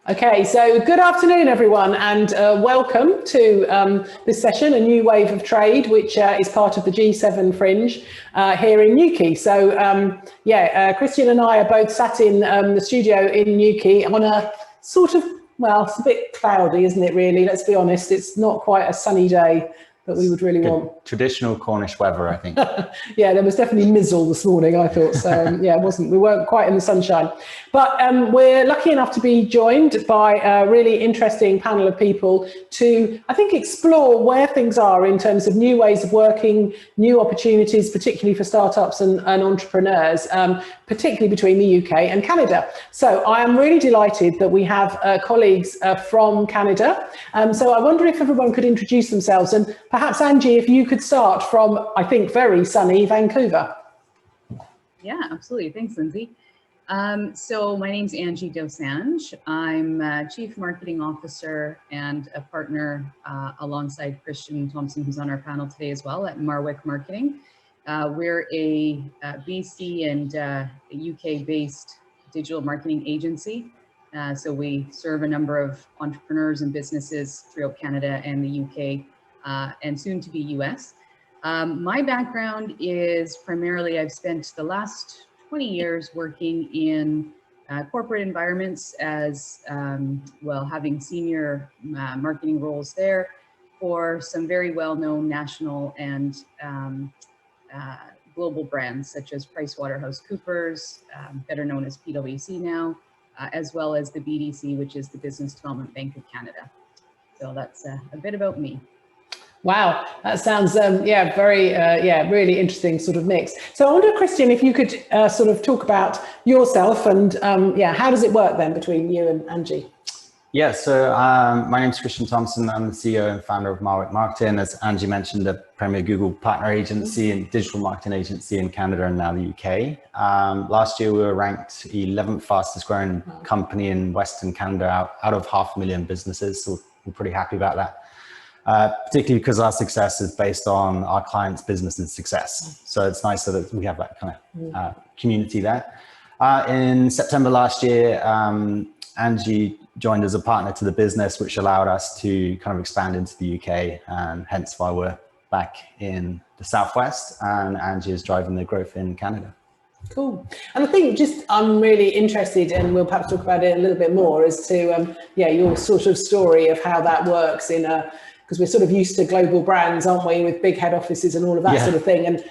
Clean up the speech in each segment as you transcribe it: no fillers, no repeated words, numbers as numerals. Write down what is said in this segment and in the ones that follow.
Okay, so good afternoon, everyone, and welcome to this session, A New Wave of Trade, which is part of the G7 Fringe here in Newquay. So, Christian and I are both sat in the studio in Newquay on a sort of, well, it's a bit cloudy, isn't it, really? Let's be honest, it's not quite a sunny day that we would really want. Traditional Cornish weather, I think. Yeah, there was definitely mizzle this morning, I thought. So we weren't quite in the sunshine. But we're lucky enough to be joined by a really interesting panel of people to, I think, explore where things are in terms of new ways of working, new opportunities, particularly for startups and entrepreneurs, particularly between the UK and Canada. So I am really delighted that we have colleagues from Canada. So I wonder if everyone could introduce themselves, and perhaps Angie, if you could start from, I think, very sunny Vancouver. Yeah, absolutely. Thanks, Lindsay. So my name's Angie Dosange. I'm Chief Marketing Officer and a partner alongside Christian Thompson, who's on our panel today as well, at Marwick Marketing. We're a BC and UK-based digital marketing agency. So we serve a number of entrepreneurs and businesses throughout Canada and the UK, and soon to be US. My background is primarily, I've spent the last 20 years working in corporate environments as, having senior marketing roles there for some very well-known national and global brands such as PricewaterhouseCoopers, better known as PwC now, as well as the BDC, which is the Business Development Bank of Canada. So that's a bit about me. Wow, that sounds, really interesting sort of mix. So I wonder, Christian, if you could sort of talk about yourself and, how does it work then between you and Angie? Yeah, so my name's Christian Thompson. I'm the CEO and founder of Marwick Marketing. As Angie mentioned, the premier Google partner agency and digital marketing agency in Canada and now the UK. Last year, we were ranked 11th fastest growing company in Western Canada out of 500,000 businesses. So we're pretty happy about that. Particularly because our success is based on our clients' business's success. So it's nice that we have that kind of community there. In September last year, Angie joined as a partner to the business, which allowed us to kind of expand into the UK, and hence why we're back in the Southwest, and Angie is driving the growth in Canada. Cool. And I think I'm really interested, and we'll perhaps talk about it a little bit more, as to, your sort of story of how that works in because we're sort of used to global brands, aren't we, with big head offices and all of that sort of thing, and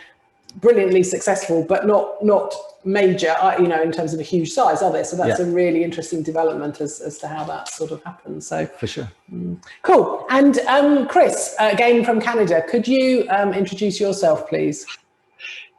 brilliantly successful, but not major, in terms of a huge size, are they? So that's a really interesting development as to how that sort of happens. So for sure. Cool. And Chris, again from Canada, could you introduce yourself, please?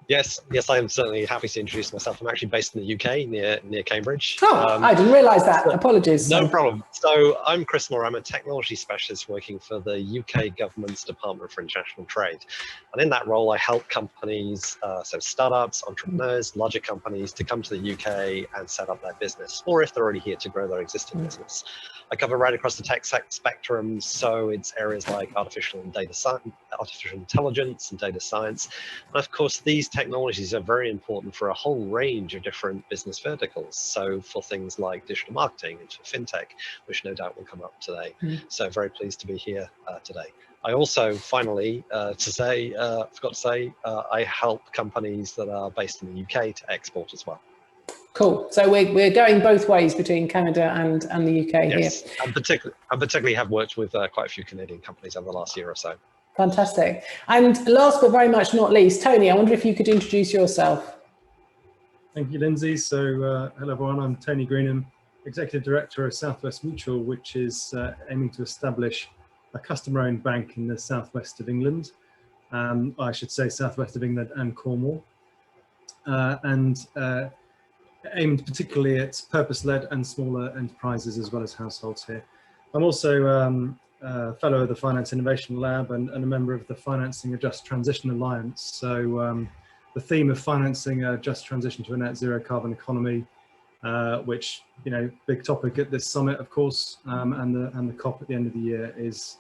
Yes, I am certainly happy to introduce myself. I'm actually based in the UK, near Cambridge. Oh, I didn't realise that. Apologies. No problem. So I'm Chris Moran. I'm a technology specialist working for the UK government's Department for International Trade. And in that role, I help companies, so startups, entrepreneurs, larger companies, to come to the UK and set up their business, or if they're already here, to grow their existing business. I cover right across the tech spectrum, so it's areas like artificial intelligence and data science. And of course, these technologies are very important for a whole range of different business verticals. So for things like digital marketing and for fintech, which no doubt will come up today. So very pleased to be here today. I also, finally, forgot to say, I help companies that are based in the UK to export as well. Cool. So we're going both ways between Canada and the UK here. And particularly have worked with quite a few Canadian companies over the last year or so. Fantastic. And last but very much not least, Tony, I wonder if you could introduce yourself. Thank you, Lindsay. So hello everyone, I'm Tony Greenham, Executive Director of Southwest Mutual, which is aiming to establish a customer-owned bank in the southwest of England. I should say southwest of England and Cornwall. Aimed particularly at purpose-led and smaller enterprises as well as households here. I'm also a fellow of the Finance Innovation Lab and a member of the Financing a Just Transition Alliance. So the theme of financing a just transition to a net zero carbon economy, which, big topic at this summit, of course, and the COP at the end of the year, is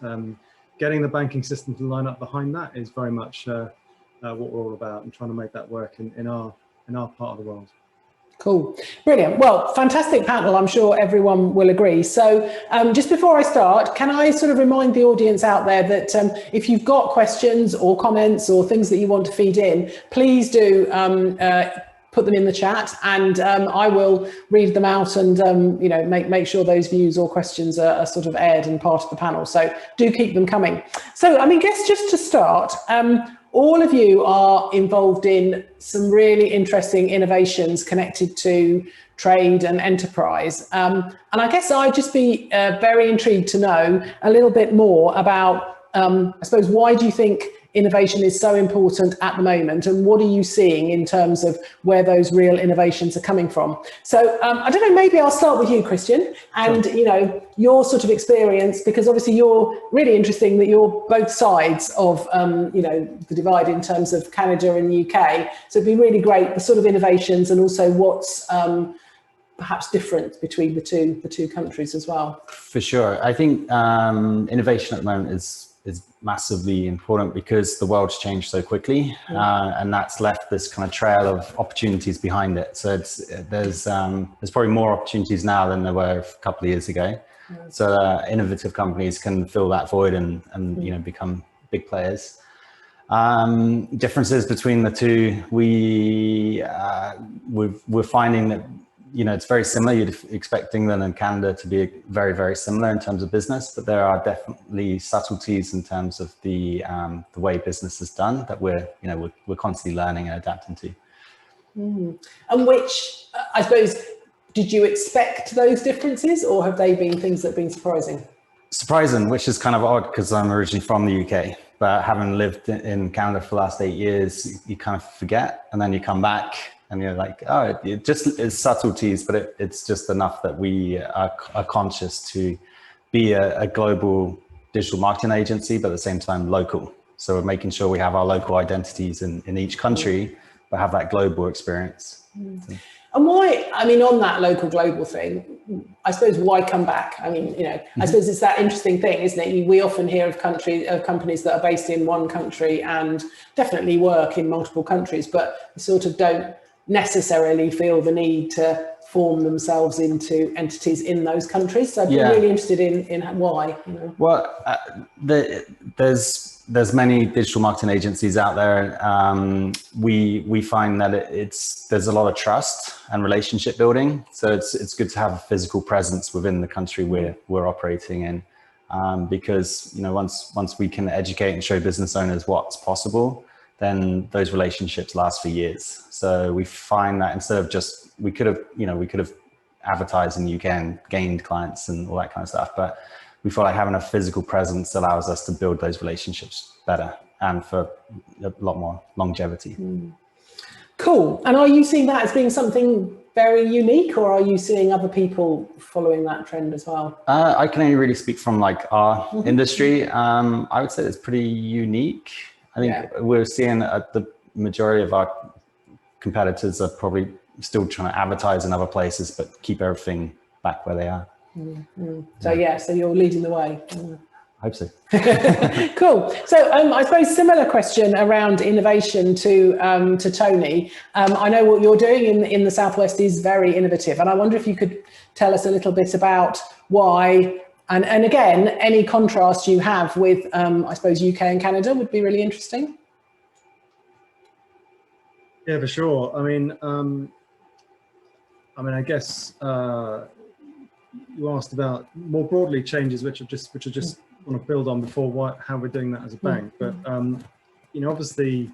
getting the banking system to line up behind that is very much what we're all about, and trying to make that work in our part of the world. Cool. Brilliant. Well, fantastic panel. I'm sure everyone will agree. So just before I start, can I sort of remind the audience out there that if you've got questions or comments or things that you want to feed in, please do put them in the chat, and I will read them out and you know, make sure those views or questions are sort of aired and part of the panel. So do keep them coming. So I mean, guess just to start, all of you are involved in some really interesting innovations connected to trade and enterprise. And I guess I'd just be very intrigued to know a little bit more about, I suppose, why do you think innovation is so important at the moment, and what are you seeing in terms of where those real innovations are coming from? So I don't know, maybe I'll start with you, Christian, and you know, your sort of experience, because obviously you're really interesting that you're both sides of you know, the divide in terms of Canada and the UK. So it'd be really great, the sort of innovations and also what's perhaps different between the two countries as well. For sure. I think innovation at the moment is massively important because the world's changed so quickly, and that's left this kind of trail of opportunities behind it. So there's probably more opportunities now than there were a couple of years ago. So innovative companies can fill that void and you know, become big players. Differences between the two, we're finding that, you know, it's very similar. You'd expect England and Canada to be very, very similar in terms of business, but there are definitely subtleties in terms of the way business is done that we're constantly learning and adapting to. And which, I suppose, did you expect those differences, or have they been things that have been surprising? Surprising, which is kind of odd because I'm originally from the UK, but having lived in Canada for the last 8 years, you kind of forget, and then you come back and you're like, oh, it just is subtleties, but it's just enough that we are conscious to be a global digital marketing agency, but at the same time local. So we're making sure we have our local identities in each country, but have that global experience. And why, I mean, on that local global thing, I suppose, why come back? I mean, you know, I suppose it's that interesting thing, isn't it? We often hear of companies that are based in one country and definitely work in multiple countries, but sort of don't necessarily feel the need to form themselves into entities in those countries. So I'd be really interested in why. You know. Well, there's many digital marketing agencies out there. We find that there's a lot of trust and relationship building. So it's good to have a physical presence within the country we're operating in, because, you know, once we can educate and show business owners what's possible, then those relationships last for years. So we find that instead of just, we could have advertised in the UK and gained clients and all that kind of stuff, but we feel like having a physical presence allows us to build those relationships better and for a lot more longevity. Cool. And are you seeing that as being something very unique, or are you seeing other people following that trend as well? I can only really speak from like our industry. I would say it's pretty unique. I think we're seeing the majority of our competitors are probably still trying to advertise in other places, but keep everything back where they are. So so you're leading the way. I hope so. Cool. So I suppose similar question around innovation to Tony. I know what you're doing in the Southwest is very innovative, and I wonder if you could tell us a little bit about why. And again, any contrast you have with, I suppose, UK and Canada would be really interesting. Yeah, for sure. I mean, I guess you asked about more broadly changes, which I just want to build on before how we're doing that as a bank. But you know, obviously,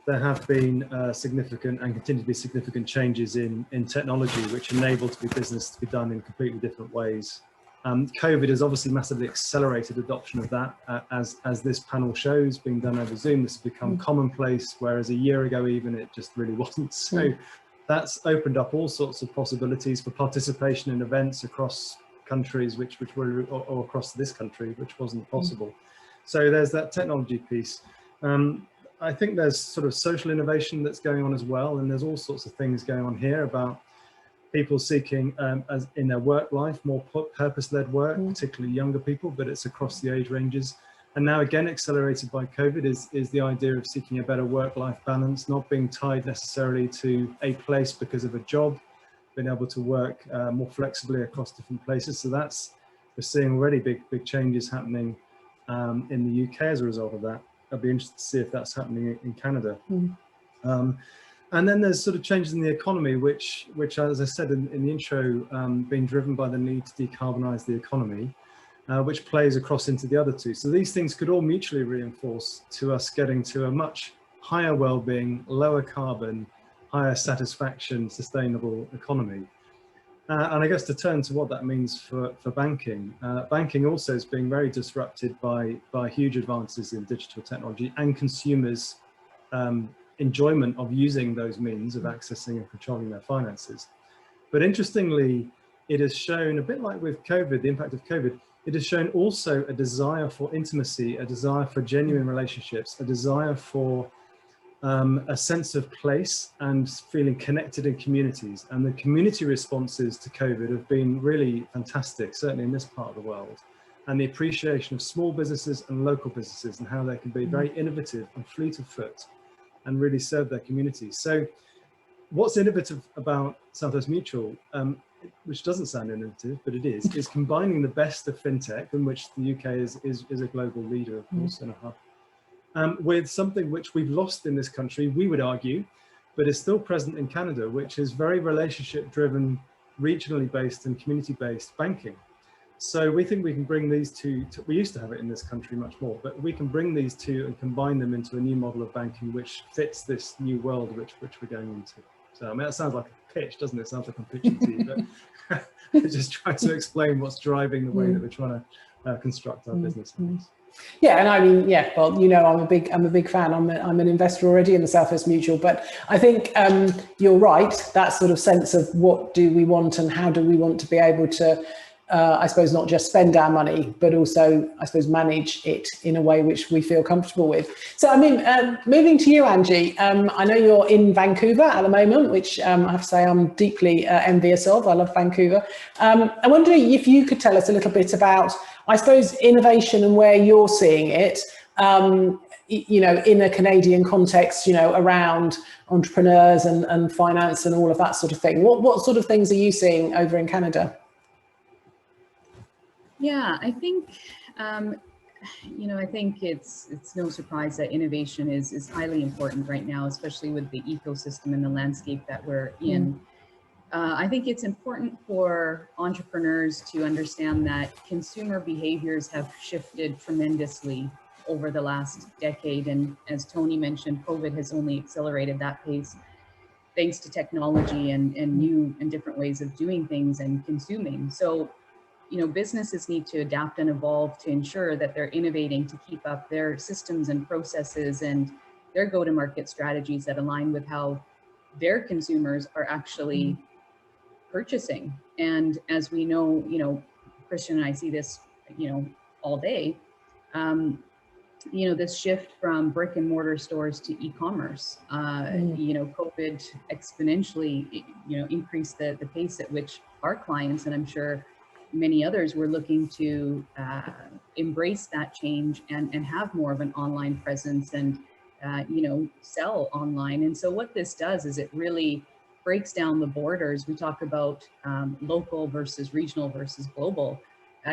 there have been significant and continue to be significant changes in technology, which enable business to be done in completely different ways. COVID has obviously massively accelerated adoption of that, as this panel shows, being done over Zoom. This has become commonplace, whereas a year ago even it just really wasn't. So that's opened up all sorts of possibilities for participation in events across countries, which were, or across this country, which wasn't possible. So there's that technology piece. I think there's sort of social innovation that's going on as well, and there's all sorts of things going on here about people seeking, as in their work life, more purpose-led work, particularly younger people, but it's across the age ranges. And now again, accelerated by COVID, is the idea of seeking a better work-life balance, not being tied necessarily to a place because of a job, being able to work more flexibly across different places. So we're seeing already big changes happening in the UK as a result of that. I'd be interested to see if that's happening in Canada. And then there's sort of changes in the economy, which as I said in the intro, being driven by the need to decarbonize the economy, which plays across into the other two. So these things could all mutually reinforce to us getting to a much higher well-being, lower carbon, higher satisfaction, sustainable economy. And I guess to turn to what that means for banking, banking also is being very disrupted by huge advances in digital technology and consumers' enjoyment of using those means of accessing and controlling their finances. But interestingly, it has shown, a bit like with COVID, the impact of COVID, it has shown also a desire for intimacy, a desire for genuine relationships, a desire for a sense of place and feeling connected in communities. And the community responses to COVID have been really fantastic, certainly in this part of the world. And the appreciation of small businesses and local businesses and how they can be very innovative and fleet of foot and really serve their communities. So what's innovative about Southwest Mutual, which doesn't sound innovative, but it is combining the best of fintech, in which the UK is a global leader, of course, and a hub, with something which we've lost in this country, we would argue, but is still present in Canada, which is very relationship-driven, regionally based and community-based banking. So we think we can bring these two, we used to have it in this country much more, but we can bring these two and combine them into a new model of banking which fits this new world which we're going into. So I mean, that sounds like a pitch, doesn't it? It sounds like I'm pitching to you, but just trying to explain what's driving the way that we're trying to construct our business. Yeah, and I mean, yeah, well, you know, I'm a big fan. I'm an investor already in the Southwest Mutual, but I think you're right. That sort of sense of what do we want and how do we want to be able to, I suppose, not just spend our money, but also, I suppose, manage it in a way which we feel comfortable with. So, I mean, moving to you, Angie, I know you're in Vancouver at the moment, which I have to say I'm deeply envious of. I love Vancouver. I'm wondering if you could tell us a little bit about, I suppose, innovation and where you're seeing it, you know, in a Canadian context, you know, around entrepreneurs and finance and all of that sort of thing. What sort of things are you seeing over in Canada? Yeah, I think, you know, I think it's no surprise that innovation is highly important right now, especially with the ecosystem and the landscape that we're in. I think it's important for entrepreneurs to understand that consumer behaviors have shifted tremendously over the last decade. And as Tony mentioned, COVID has only accelerated that pace thanks to technology and new and different ways of doing things and consuming. So, you know, businesses need to adapt and evolve to ensure that they're innovating to keep up their systems and processes and their go-to-market strategies that align with how their consumers are actually purchasing. And as we know, you know, Christian and I see this, you know, all day, you know, this shift from brick and mortar stores to e-commerce, you know, COVID exponentially, you know, increased the pace at which our clients, and I'm sure many others, were looking to embrace that change and have more of an online presence and, you know, sell online. And so what this does is it really breaks down the borders. We talk about local versus regional versus global.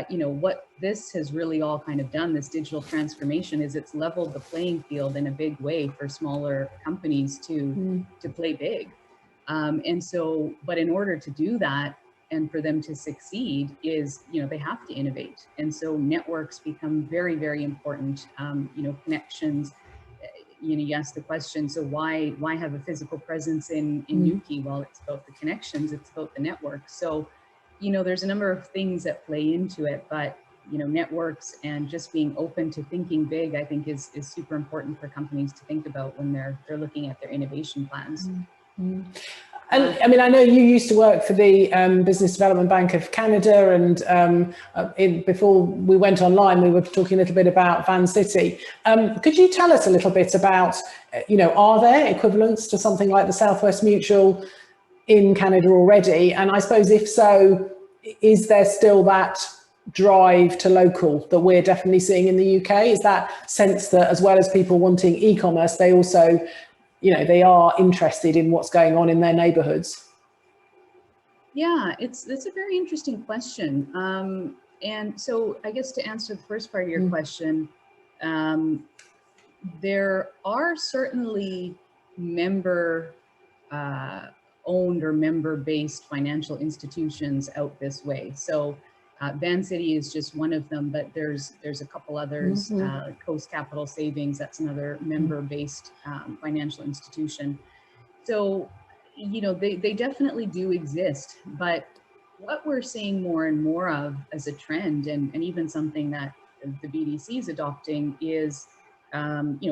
You know, what this has really all kind of done, this digital transformation, is it's leveled the playing field in a big way for smaller companies to play big. And so, but in order to do that, and for them to succeed is, you know, they have to innovate. And so networks become very, very important. You know, connections, you know, you ask the question, so why have a physical presence in Newquay? Well, it's about the connections, it's about the network. So, you know, there's a number of things that play into it, but, you know, networks and just being open to thinking big, I think is super important for companies to think about when they're looking at their innovation plans. And I mean, I know you used to work for the Business Development Bank of Canada, and before we went online, we were talking a little bit about Van City. Could you tell us a little bit about, you know, are there equivalents to something like the Southwest Mutual in Canada already? And I suppose if so, is there still that drive to local that we're definitely seeing in the UK? Is that sense that as well as people wanting e-commerce, they also, you know, they are interested in what's going on in their neighbourhoods? Yeah, that's a very interesting question. And so I guess to answer the first part of your question, there are certainly member owned or member-based financial institutions out this way. So Van City is just one of them, but there's a couple others. Coast Capital Savings, that's another member-based financial institution. So, you know, they definitely do exist, but what we're seeing more and more of as a trend, and even something that the BDC is adopting, is you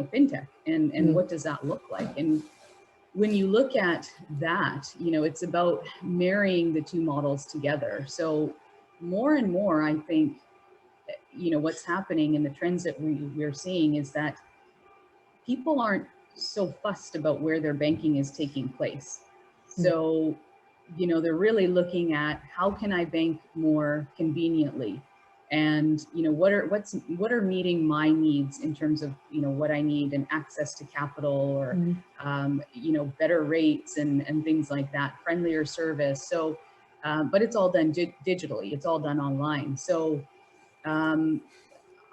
know, fintech, and what does that look like? And when you look at that, you know, it's about marrying the two models together. So more and more, I think, you know, what's happening in the trends that we're seeing is that people aren't so fussed about where their banking is taking place. So, you know, they're really looking at how can I bank more conveniently, and, you know, what are meeting my needs in terms of, you know, what I need, and access to capital, or you know, better rates and things like that, friendlier service. So but it's all done digitally, it's all done online. So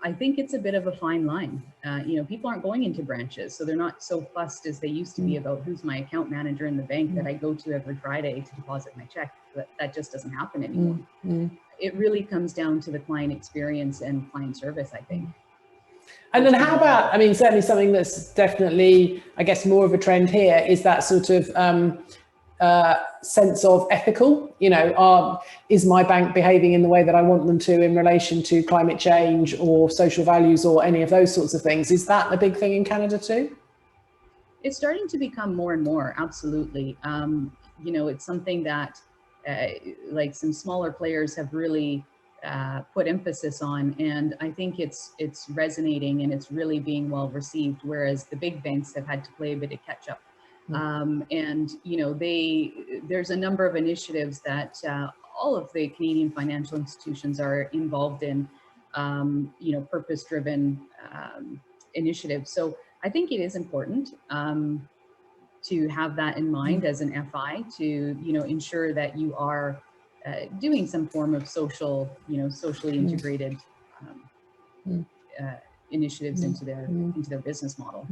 I think it's a bit of a fine line. You know, people aren't going into branches, so they're not so fussed as they used to be about who's my account manager in the bank that I go to every Friday to deposit my check. That just doesn't happen anymore. It really comes down to the client experience and client service, I think. And then how about, I mean, certainly something that's definitely, I guess, more of a trend here is that sort of sense of ethical, you know, is my bank behaving in the way that I want them to in relation to climate change or social values or any of those sorts of things? Is that a big thing in Canada too? It's starting to become more and more, absolutely. You know, it's something that like some smaller players have really put emphasis on, and I think it's resonating and it's really being well received, whereas the big banks have had to play a bit of catch up. And, you know, there's a number of initiatives that all of the Canadian financial institutions are involved in, you know, purpose-driven initiatives. So I think it is important to have that in mind as an FI, to, you know, ensure that you are doing some form of social, you know, socially integrated initiatives into their business model.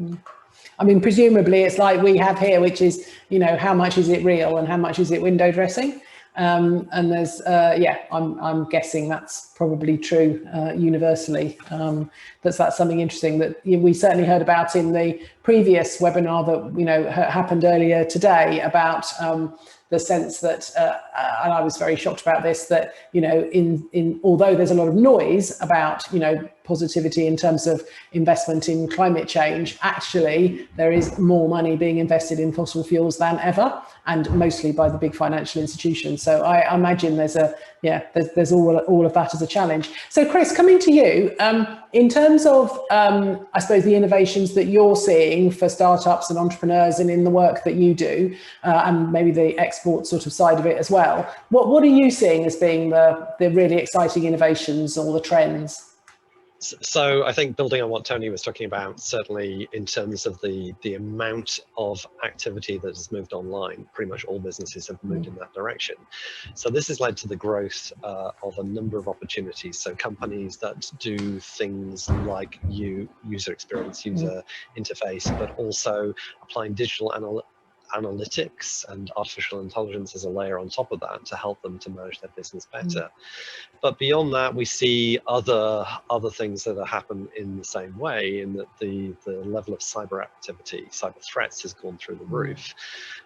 I mean, presumably it's like we have here, which is, you know, how much is it real and how much is it window dressing? And there's, yeah, I'm guessing that's probably true universally. That's something interesting that we certainly heard about in the previous webinar that, you know, happened earlier today about the sense that, and I was very shocked about this, that, you know, although there's a lot of noise about, you know, positivity in terms of investment in climate change, actually there is more money being invested in fossil fuels than ever, and mostly by the big financial institutions. So I imagine there's there's all of that as a challenge. So Chris, coming to you, in terms of, I suppose, the innovations that you're seeing for startups and entrepreneurs and in the work that you do, and maybe the export sort of side of it as well, what are you seeing as being the really exciting innovations or the trends? So I think building on what Tony was talking about, certainly in terms of the amount of activity that has moved online, pretty much all businesses have moved in that direction. So this has led to the growth of a number of opportunities. So companies that do things like user experience, user interface, but also applying digital analytics and artificial intelligence as a layer on top of that to help them to manage their business better. But beyond that, we see other things that happen in the same way, in that the level of cyber activity, cyber threats has gone through the roof.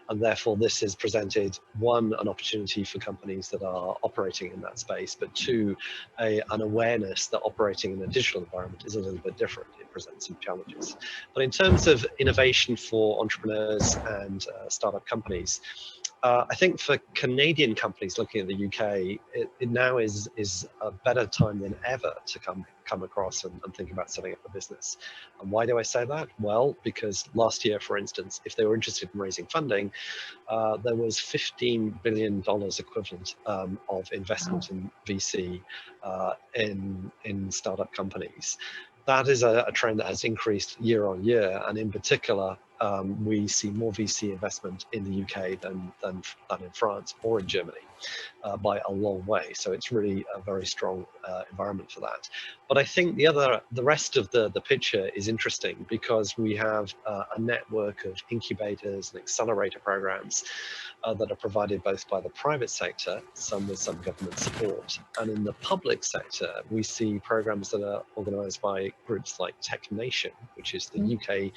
And therefore this has presented, one, an opportunity for companies that are operating in that space, but two, an awareness that operating in a digital environment is a little bit different. It presents some challenges. But in terms of innovation for entrepreneurs and startup companies, I think for Canadian companies looking at the UK, it now is a better time than ever to come across and think about setting up a business. And why do I say that? Well, because last year, for instance, if they were interested in raising funding, there was $15 billion equivalent of investment in VC in startup companies. That is a trend that has increased year on year, and in particular, we see more VC investment in the UK than in France or in Germany by a long way. So it's really a very strong environment for that. But I think the rest of the picture is interesting because we have a network of incubators and accelerator programs that are provided both by the private sector, some with some government support, and in the public sector, we see programs that are organised by groups like Tech Nation, which is the UK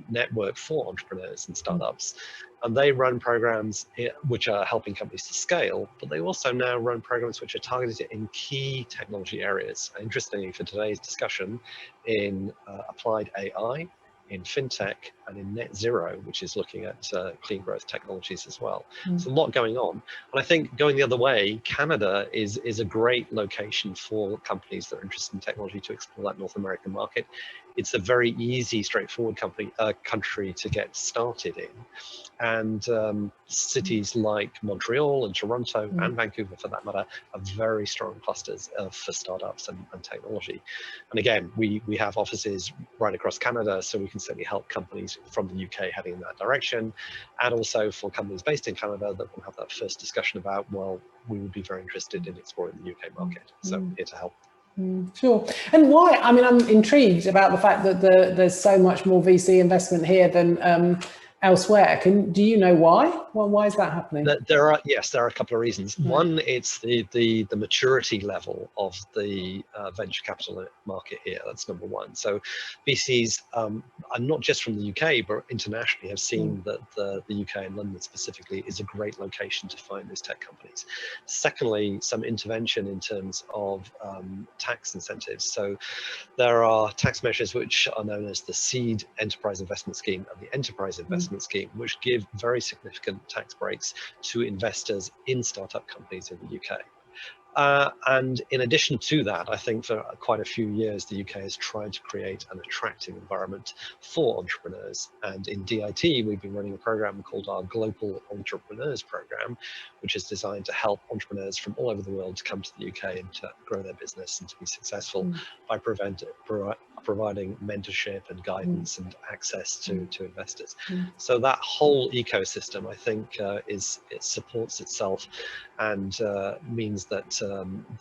network for entrepreneurs and startups. And they run programs which are helping companies to scale, but they also now run programs which are targeted in key technology areas. Interestingly, for today's discussion, in applied AI, in fintech, and in net zero, which is looking at clean growth technologies as well. There's a lot going on. And I think going the other way, Canada is a great location for companies that are interested in technology to explore that North American market. It's a very easy, straightforward country to get started in. And cities like Montreal and Toronto and Vancouver, for that matter, are very strong clusters for startups and technology. And again, we have offices right across Canada, so we can certainly help companies from the UK heading in that direction. And also for companies based in Canada that will have that first discussion about, well, we would be very interested in exploring the UK market. So here to help. Sure. And why? I mean, I'm intrigued about the fact that there's so much more VC investment here than elsewhere. Do you know why? Well, why is that happening? There are a couple of reasons. One, it's the maturity level of the venture capital market here. That's number one. So VCs, and not just from the UK, but internationally, have seen that the UK and London specifically is a great location to find these tech companies. Secondly, some intervention in terms of tax incentives. So there are tax measures which are known as the Seed Enterprise Investment Scheme and the Enterprise Investment Scheme, which give very significant tax breaks to investors in startup companies in the UK. And in addition to that, I think for quite a few years, the UK has tried to create an attractive environment for entrepreneurs. And in DIT, we've been running a program called our Global Entrepreneurs Program, which is designed to help entrepreneurs from all over the world to come to the UK and to grow their business and to be successful by providing mentorship and guidance and access to investors. So that whole ecosystem, I think, it supports itself and means that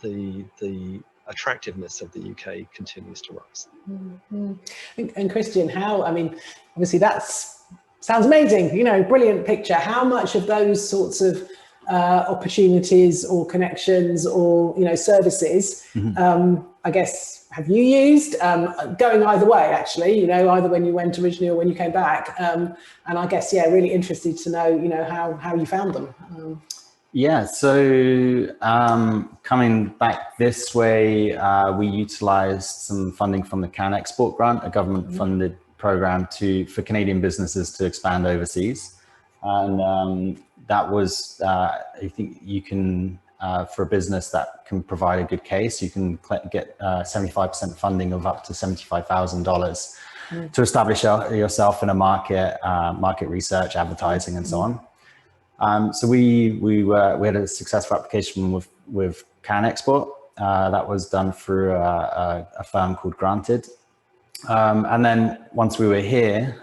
the attractiveness of the UK continues to rise. And Christian, how, I mean, obviously sounds amazing, you know, brilliant picture. How much of those sorts of opportunities or connections or, you know, services, I guess, have you used, going either way, actually, you know, either when you went originally or when you came back? And I guess, yeah, really interested to know, you know, how you found them. Yeah, so coming back this way, we utilized some funding from the Can Export Grant, a government-funded program for Canadian businesses to expand overseas. And that was, I think you can, for a business that can provide a good case, you can get 75% funding of up to $75,000 to establish yourself in a market, market research, advertising, and so on. So we had a successful application with Can Export. That was done through a firm called Granted. And then once we were here,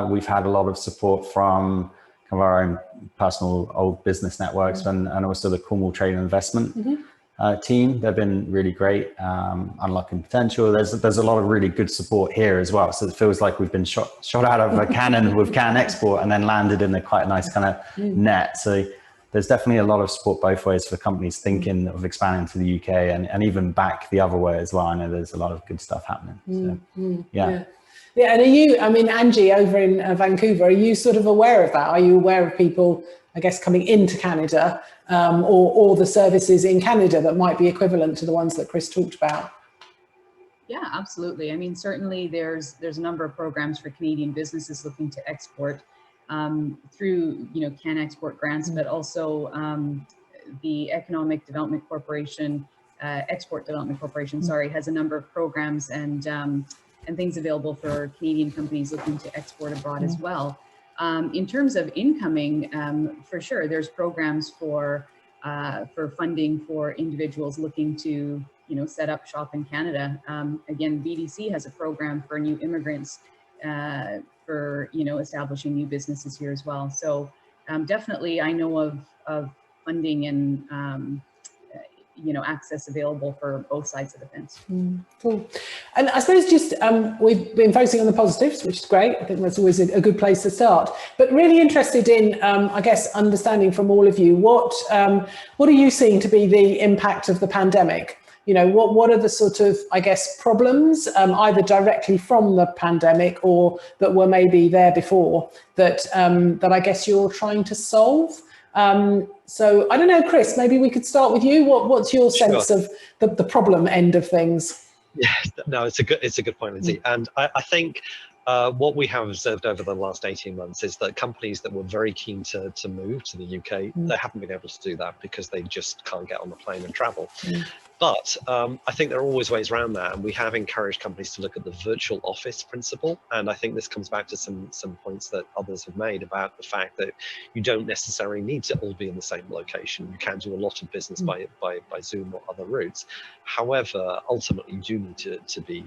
we've had a lot of support from kind of our own personal old business networks and also the Cornwall Trade Investment team. They've been really great, unlocking potential. There's a lot of really good support here as well. So it feels like we've been shot out of a cannon with Can Export and then landed in a quite nice kind of net. So there's definitely a lot of support both ways for companies thinking of expanding to the UK and even back the other way as well. I know there's a lot of good stuff happening. So, yeah. Yeah, and are you, I mean, Angie over in Vancouver, are you sort of aware of that? Are you aware of people, I guess, coming into Canada or the services in Canada that might be equivalent to the ones that Chris talked about? Yeah, absolutely. I mean, certainly there's a number of programs for Canadian businesses looking to export. through, Can Export grants, but also the Economic Development Corporation, Export Development Corporation, sorry, has a number of programs and things available for Canadian companies looking to export abroad as well. In terms of incoming, for sure, there's programs for funding for individuals looking to, set up shop in Canada. Again, BDC has a program for new immigrants for, establishing new businesses here as well. So definitely I know of funding and, access available for both sides of the fence. Cool. And I suppose just we've been focusing on the positives, which is great. I think that's always a good place to start. But really interested in, I guess, understanding from all of you, what are you seeing to be the impact of the pandemic? What are the sort of, I guess, problems, either directly from the pandemic or that were maybe there before that I guess you're trying to solve? So I don't know, Chris, maybe we could start with you. What's your sense of the problem end of things? Yeah, no, it's a good point, Lindsay. And I think what we have observed over the last 18 months is that companies that were very keen to move to the UK, they haven't been able to do that because they just can't get on the plane and travel. But I think there are always ways around that, and we have encouraged companies to look at the virtual office principle. And I think this comes back to some points that others have made about the fact that you don't necessarily need to all be in the same location. You can do a lot of business by Zoom or other routes. However, ultimately, you do need to be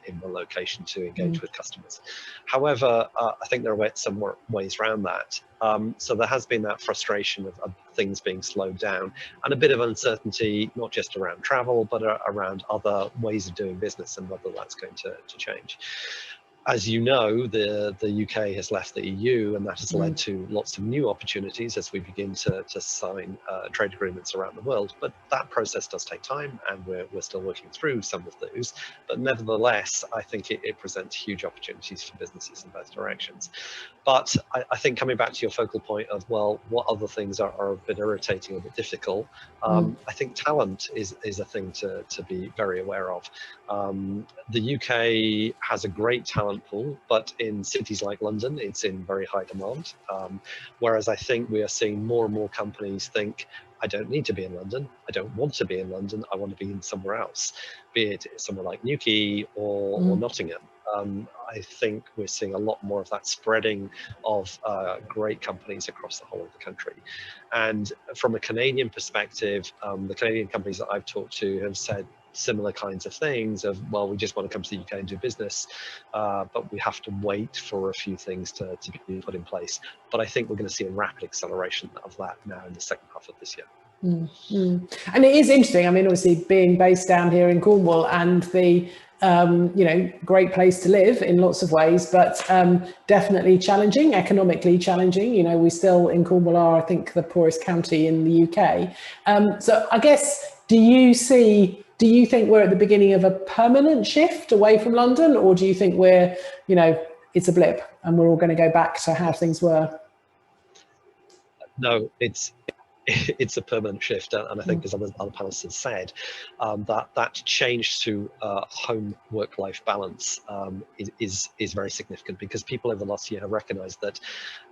in one location to engage with customers. However, I think there are some more ways around that. So there has been that frustration of things being slowed down and a bit of uncertainty, not just around travel, but around other ways of doing business and whether that's going to change. As you know, the UK has left the EU, and that has led to lots of new opportunities as we begin to sign trade agreements around the world. But that process does take time, and we're still working through some of those. But nevertheless, I think it presents huge opportunities for businesses in both directions. But I think coming back to your focal point of, well, what other things are a bit irritating or a bit difficult, I think talent is a thing to be very aware of. The UK has a great talent pool, but in cities like London, it's in very high demand. Whereas I think we are seeing more and more companies think, I don't need to be in London. I don't want to be in London. I want to be in somewhere else, be it somewhere like Newquay or Nottingham. I think we're seeing a lot more of that spreading of great companies across the whole of the country. And from a Canadian perspective, the Canadian companies that I've talked to have said similar kinds of things of, well, we just want to come to the UK and do business, but we have to wait for a few things to be put in place. But I think we're going to see a rapid acceleration of that now in the second half of this year. And it is interesting. I mean, obviously being based down here in Cornwall and the great place to live in lots of ways, but definitely challenging, economically challenging. We still in Cornwall are, I think, the poorest county in the UK. So I guess, do you think we're at the beginning of a permanent shift away from London, or do you think we're, it's a blip and we're all going to go back to how things were? No, it's a permanent shift, and I think, as other panelists have said, that change to home work-life balance is very significant, because people over the last year have recognised that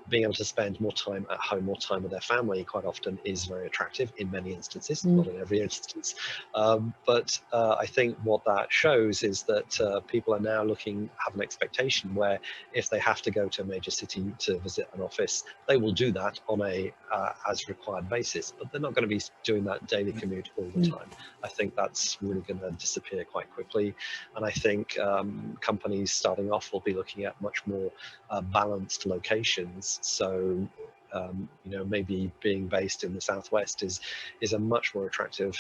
being able to spend more time at home, more time with their family, quite often is very attractive in many instances, not in every instance. But I think what that shows is that people are now have an expectation where if they have to go to a major city to visit an office, they will do that on a as required basis, but they're not going to be doing that daily commute all the time. I think that's really going to disappear quite quickly. And I think companies starting off will be looking at much more balanced locations. So, maybe being based in the southwest is a much more attractive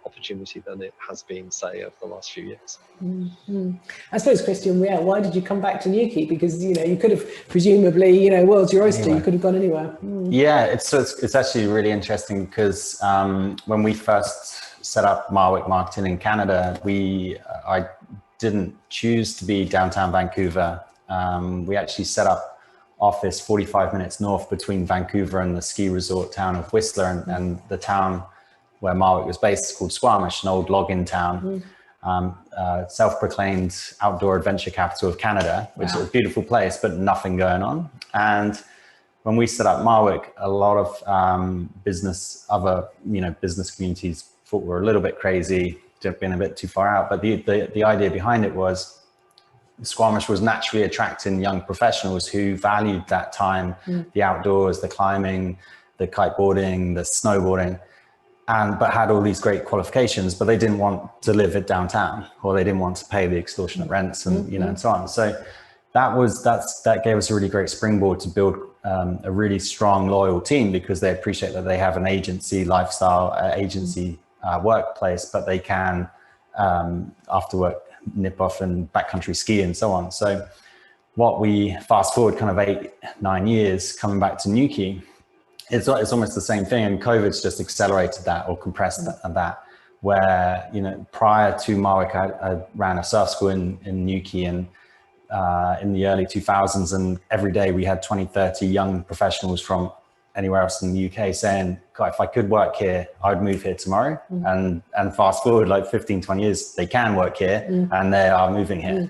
opportunity than it has been, say, over the last few years. I suppose, Christian, why did you come back to Newquay? Because you could have presumably, world's your oyster. Anyway. You could have gone anywhere. Yeah, it's actually really interesting, because when we first set up Marwick Marketing in Canada, I didn't choose to be downtown Vancouver. We actually set up office 45 minutes north between Vancouver and the ski resort town of Whistler, and the town where Marwick was based is called Squamish, an old logging town, self-proclaimed outdoor adventure capital of Canada, which is a beautiful place, but nothing going on. And when we set up Marwick, a lot of other business communities thought we were a little bit crazy, been a bit too far out. But the idea behind it was Squamish was naturally attracting young professionals who valued that time, the outdoors, the climbing, the kiteboarding, the snowboarding, but had all these great qualifications, but they didn't want to live it downtown, or they didn't want to pay the extortionate rents and and so on. So that gave us a really great springboard to build a really strong, loyal team, because they appreciate that they have an agency lifestyle, agency workplace, but they can after work nip off and backcountry ski and so on. So what we fast forward kind of 8-9 years coming back to Newquay, it's almost the same thing, and COVID's just accelerated that or compressed that, where prior to Marwick I ran a surf school in Newquay in the early 2000s, and every day we had 20-30 young professionals from anywhere else in the UK saying, God, if I could work here, I'd move here tomorrow. And fast forward like 15-20 years, they can work here and they are moving here.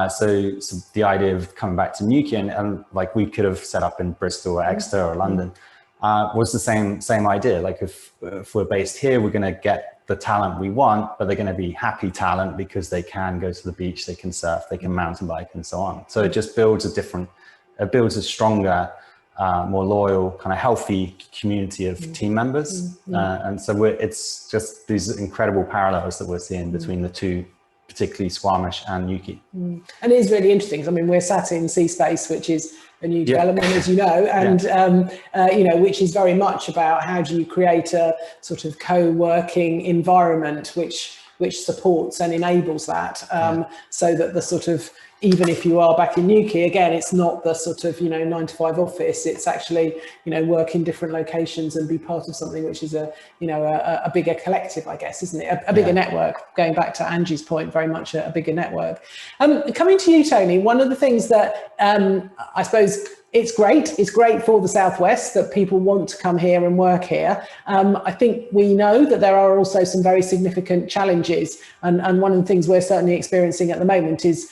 So the idea of coming back to Newquay, and like we could have set up in Bristol or Exeter or London, was the same idea. Like if we're based here, we're going to get the talent we want, but they're going to be happy talent because they can go to the beach, they can surf, they can mountain bike and so on. So it just builds a stronger, more loyal, kind of healthy community of team members. And so it's just these incredible parallels that we're seeing between the two, particularly Squamish and Newquay. And it is really interesting, because I mean, we're sat in CSpace, which is a new development, as you know, and which is very much about how do you create a sort of co-working environment which supports and enables that, so that the sort of, even if you are back in Newquay, again, it's not the sort of 9-to-5 office. It's actually work in different locations and be part of something which is a bigger collective, I guess, isn't it? A bigger network. Going back to Angie's point, very much a bigger network. Coming to you, Tony, one of the things that I suppose it's great for the Southwest that people want to come here and work here. I think we know that there are also some very significant challenges, and one of the things we're certainly experiencing at the moment is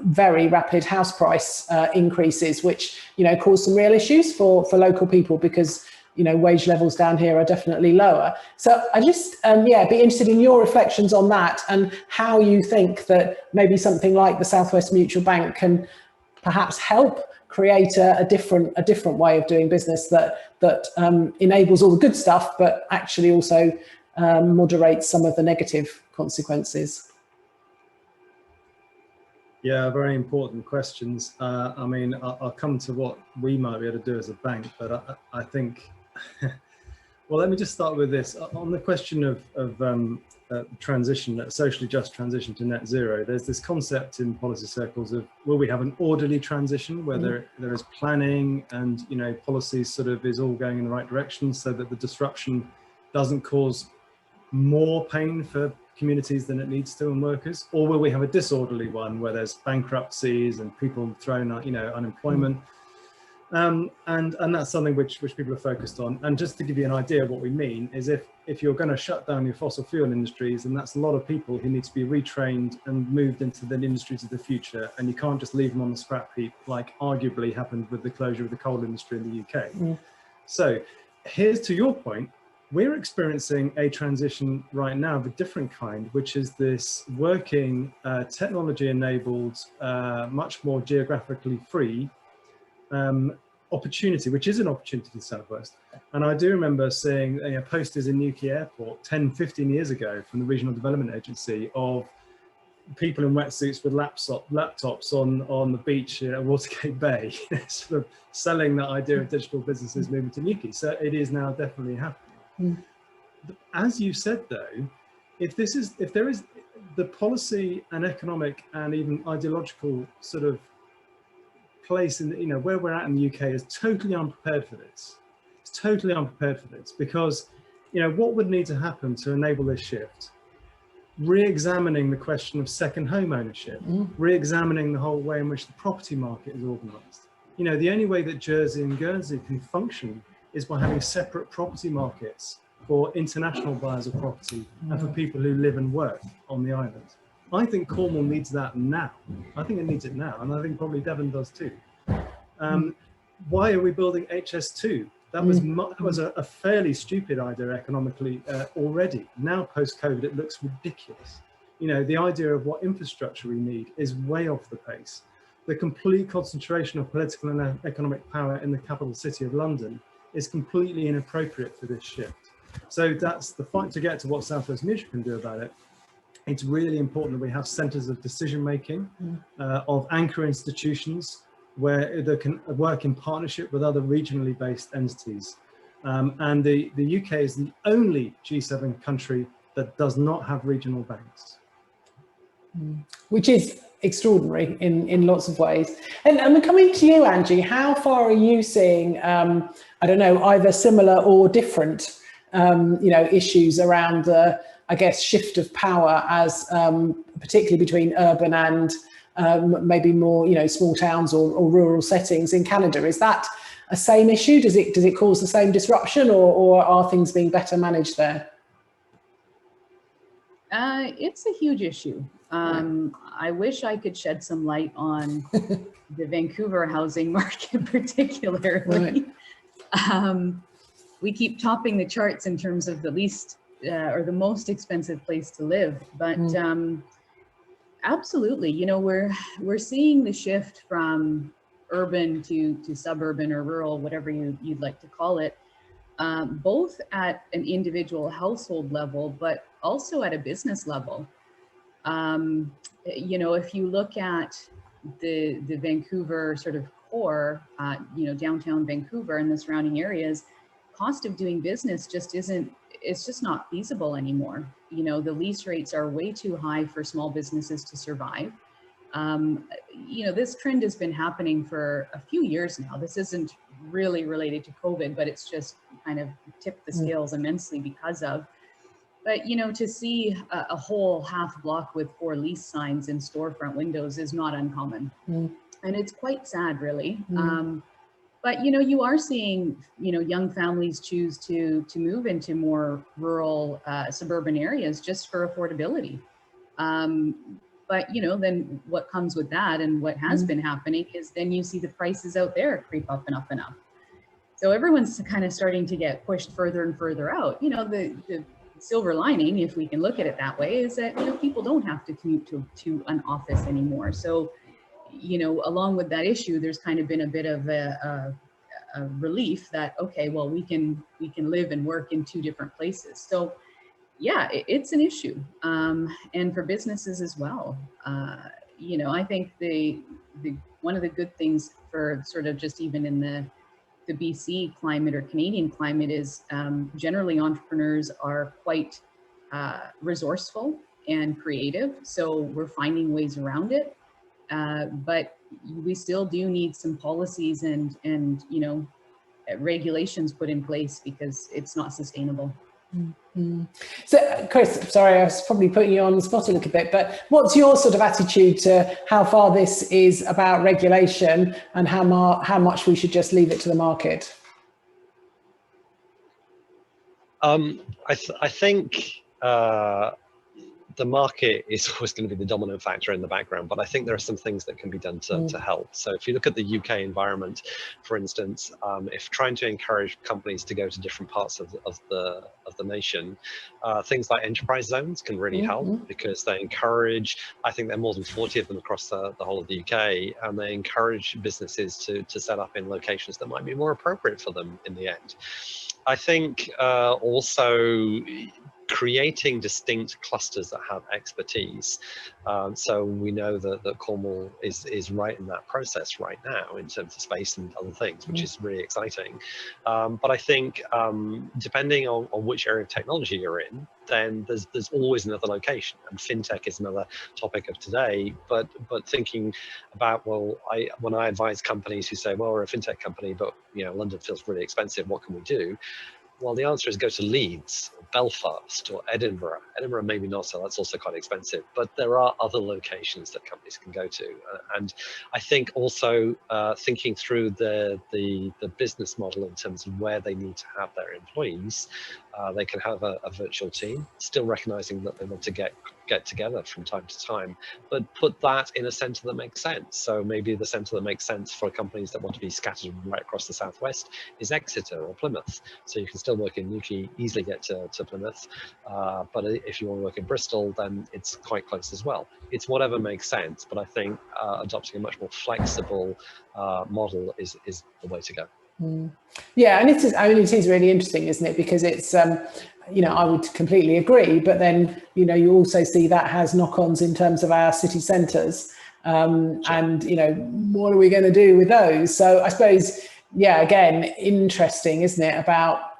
very rapid house price increases, which cause some real issues for local people, because wage levels down here are definitely lower. So I just be interested in your reflections on that, and how you think that maybe something like the Southwest Mutual Bank can perhaps help create a different way of doing business that enables all the good stuff, but actually also moderates some of the negative consequences. Yeah, very important questions. I mean, I'll come to what we might be able to do as a bank, but I think, well, let me just start with this. On the question of transition, socially just transition to net zero, there's this concept in policy circles of, will we have an orderly transition where there is planning and policy sort of is all going in the right direction, so that the disruption doesn't cause more pain for communities than it needs to and workers? Or will we have a disorderly one where there's bankruptcies and people thrown out, unemployment? And that's something which people are focused on. And just to give you an idea of what we mean is, if you're going to shut down your fossil fuel industries, and that's a lot of people who need to be retrained and moved into the industries of the future, and you can't just leave them on the scrap heap, like arguably happened with the closure of the coal industry in the UK. So here's to your point. We're experiencing a transition right now of a different kind, which is this working, technology-enabled, much more geographically free opportunity, which is an opportunity to the Southwest. And I do remember seeing posters in Newquay Airport 10-15 years ago from the Regional Development Agency of people in wetsuits with laptops on the beach at Watergate Bay, sort of selling that idea of digital businesses moving to Newquay. So it is now definitely happening. As you said, though, if there is the policy and economic and even ideological sort of place in where we're at in the UK is totally unprepared for this. It's totally unprepared for this, because what would need to happen to enable this shift? Re-examining the question of second home ownership, re-examining the whole way in which the property market is organised. The only way that Jersey and Guernsey can function is by having separate property markets for international buyers of property and for people who live and work on the island. I think Cornwall needs that now. I think it needs it now, and I think probably Devon does too. why are we building HS2? That was a fairly stupid idea economically already. Now post-COVID, it looks ridiculous. You know, the idea of what infrastructure we need is way off the pace. The complete concentration of political and economic power in the capital city of London is completely inappropriate for this shift. So that's the fight to get to what South West Mutual can do about it. It's really important that we have centres of decision-making, of anchor institutions where they can work in partnership with other regionally based entities. And the UK is the only G7 country that does not have regional banks. Which is extraordinary in lots of ways. And coming to you, Angie, how far are you seeing, I don't know, either similar or different, you know, issues around the, I guess, shift of power as particularly between urban and maybe more, you know, small towns or rural settings in Canada? Is that a same issue? Does it cause the same disruption, or are things being better managed there? It's a huge issue. I wish I could shed some light on the Vancouver housing market particularly. Right. We keep topping the charts in terms of the least or the most expensive place to live, but absolutely, you know, we're seeing the shift from urban to suburban or rural, whatever you'd like to call it, both at an individual household level, but also at a business level. You know, if you look at the Vancouver sort of core, you know, downtown Vancouver and the surrounding areas, cost of doing business just isn't, it's just not feasible anymore. You know, the lease rates are way too high for small businesses to survive. You know, this trend has been happening for a few years now. This isn't really related to COVID, but it's just kind of tipped the scales immensely because of. But, you know, to see a whole half block with 4 lease signs in storefront windows is not uncommon. And it's quite sad, really. But, you know, you are seeing, you know, young families choose to move into more rural suburban areas just for affordability. But, you know, then what comes with that and what has been happening is then you see the prices out there creep up and up and up. So everyone's kind of starting to get pushed further and further out. You know, the silver lining, if we can look at it that way, is that, you know, people don't have to commute to an office anymore. So, you know, along with that issue, there's kind of been a bit of a relief that, okay, well, we can live and work in 2 different places. So yeah, it's an issue. And for businesses as well. You know, I think one of the good things for sort of just even in the BC climate or Canadian climate is generally entrepreneurs are quite resourceful and creative. So we're finding ways around it. But we still do need some policies and you know, regulations put in place because it's not sustainable. So, Chris, sorry, I was probably putting you on the spot a little bit, but what's your sort of attitude to how far this is about regulation and how much we should just leave it to the market? I think the market is always going to be the dominant factor in the background, but I think there are some things that can be done to help. So if you look at the UK environment, for instance, if trying to encourage companies to go to different parts of the nation, things like enterprise zones can really help because they encourage, I think there are more than 40 of them across the whole of the UK, and they encourage businesses to set up in locations that might be more appropriate for them in the end. I think also creating distinct clusters that have expertise. So we know that Cornwall is right in that process right now in terms of space and other things, which is really exciting. But I think depending on which area of technology you're in, then there's always another location, and fintech is another topic of today. But thinking about, well, when I advise companies who say, well, we're a fintech company, but you know, London feels really expensive, what can we do? Well, the answer is go to Leeds, or Belfast, or Edinburgh. Edinburgh, maybe not, so that's also quite expensive. But there are other locations that companies can go to, and I think also thinking through the business model in terms of where they need to have their employees. They can have a virtual team, still recognizing that they want to get together from time to time, but put that in a centre that makes sense. So maybe the centre that makes sense for companies that want to be scattered right across the southwest is Exeter or Plymouth. So you can still work in Newquay, easily get to Plymouth, but if you want to work in Bristol, then it's quite close as well. It's whatever makes sense, but I think adopting a much more flexible model is the way to go. Yeah, and it is. I mean, it is really interesting, isn't it? Because it's, you know, I would completely agree. But then, you know, you also see that has knock-ons in terms of our city centres, and you know, what are we going to do with those? So I suppose, yeah, again, interesting, isn't it? About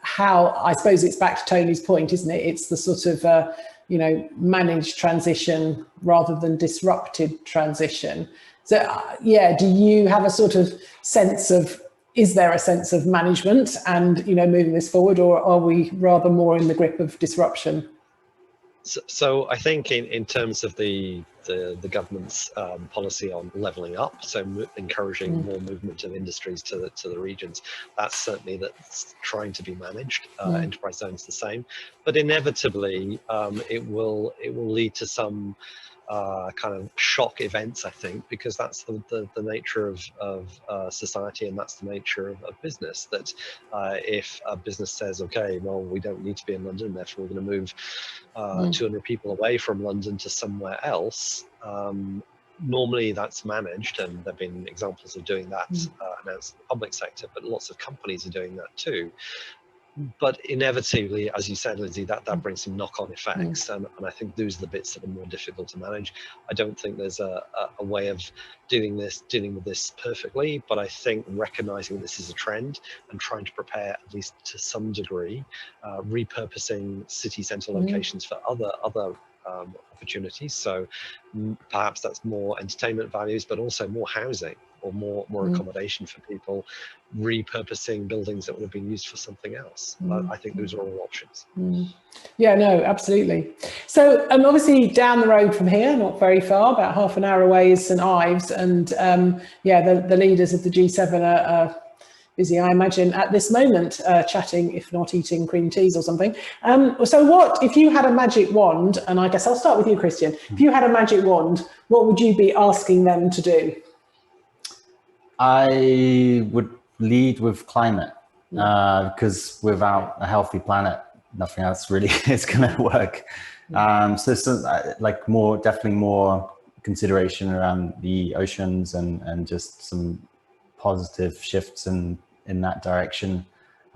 how, I suppose it's back to Tony's point, isn't it? It's the sort of you know, managed transition rather than disrupted transition. So, yeah, do you have a sort of sense of, is there a sense of management and, you know, moving this forward, or are we rather more in the grip of disruption? So I think in terms of the government's policy on levelling up, so encouraging more movement of industries to the regions, that's certainly that's trying to be managed. Enterprise zone's the same, but inevitably it will lead to some kind of shock events, I think, because that's the nature of society, and that's the nature of business. That if a business says, okay, well, we don't need to be in London, therefore we're going to move 200 people away from London to somewhere else, normally that's managed, and there have been examples of doing that announced in the public sector, but lots of companies are doing that too. But inevitably, as you said, Lindsay, that brings some knock-on effects, and I think those are the bits that are more difficult to manage. I don't think there's a way of dealing with this perfectly, but I think recognizing this is a trend and trying to prepare, at least to some degree, repurposing city centre locations for other opportunities. So perhaps that's more entertainment values, but also more housing or more accommodation for people, repurposing buildings that would have been used for something else. I think those are all options. Yeah, no, absolutely. So obviously down the road from here, not very far, about half an hour away, is St Ives, and yeah, the leaders of the G7 are busy, I imagine, at this moment, chatting, if not eating cream teas or something. So what, if you had a magic wand, and I guess I'll start with you, Christian, if you had a magic wand, what would you be asking them to do? I would lead with climate, because without a healthy planet, nothing else really is going to work. So like definitely more consideration around the oceans and just some positive shifts in that direction.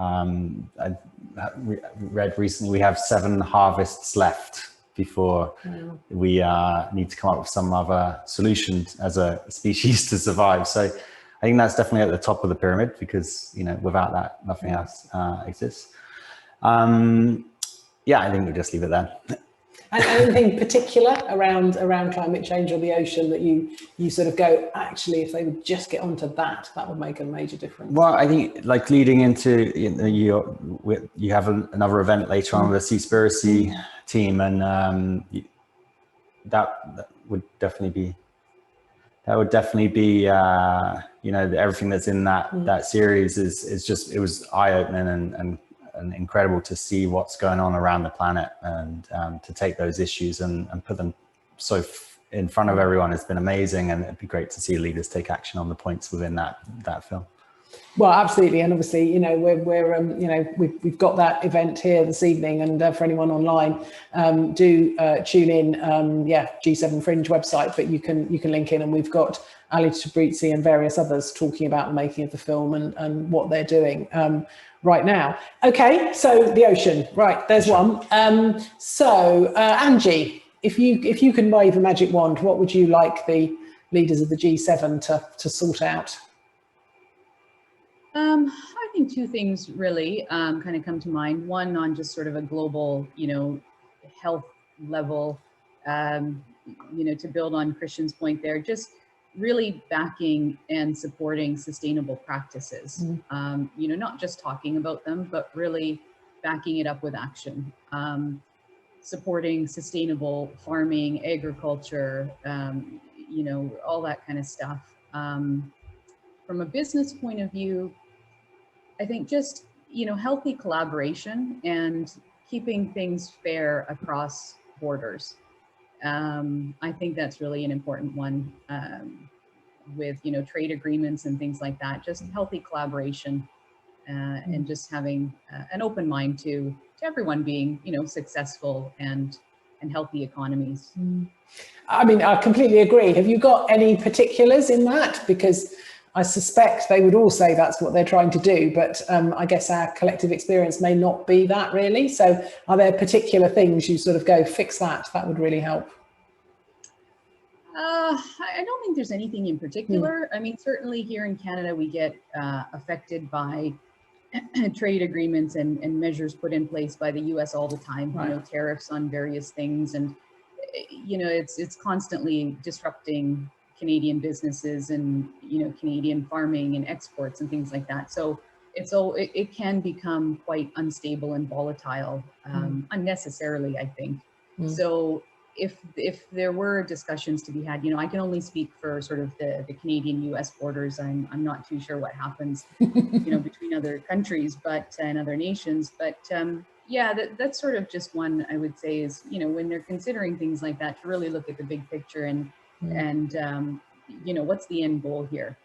I read recently we have 7 harvests left before we need to come up with some other solution as a species to survive. So I think that's definitely at the top of the pyramid, because, you know, without that, nothing else exists. Yeah, I think we'll just leave it there. And anything particular around climate change or the ocean that you sort of go, actually, if they would just get onto that would make a major difference? Well, I think, like, leading into, you have another event later on with the CSpace team, and that would definitely be you know, everything that's in that series is just, it was eye-opening and incredible to see what's going on around the planet, and to take those issues and put them so in front of everyone has been amazing, and it'd be great to see leaders take action on the points within that film. Well, absolutely, and obviously, you know, we're you know, we've got that event here this evening, and for anyone online, do tune in. Yeah, G7 Fringe website, but you can link in, and we've got Ali Tabrizi and various others talking about the making of the film and what they're doing right now. Okay, so the ocean, right? There's one. So Angie, if you can wave a magic wand, what would you like the leaders of the G7 to sort out? I think 2 things really kind of come to mind. One, on just sort of a global, you know, health level, you know, to build on Christian's point there, just really backing and supporting sustainable practices. You know, not just talking about them, but really backing it up with action, supporting sustainable farming, agriculture, you know, all that kind of stuff. From a business point of view, I think just, you know, healthy collaboration and keeping things fair across borders. I think that's really an important one, with, you know, trade agreements and things like that, just healthy collaboration, and just having an open mind to everyone being, you know, successful and healthy economies. I mean, I completely agree. Have you got any particulars in that? Because I suspect they would all say that's what they're trying to do, but I guess our collective experience may not be that really. So are there particular things you sort of go, fix that, that would really help? I don't think there's anything in particular. I mean, certainly here in Canada, we get affected by trade agreements and measures put in place by the US all the time, you know, tariffs on various things. And, you know, it's constantly disrupting Canadian businesses and, you know, Canadian farming and exports and things like that. So it can become quite unstable and volatile, unnecessarily, I think. So if there were discussions to be had, you know, I can only speak for sort of the Canadian-US borders. I'm not too sure what happens, you know, between other countries, but and other nations. But yeah, that's sort of just one I would say is, you know, when they're considering things like that, to really look at the big picture and you know, what's the end goal here?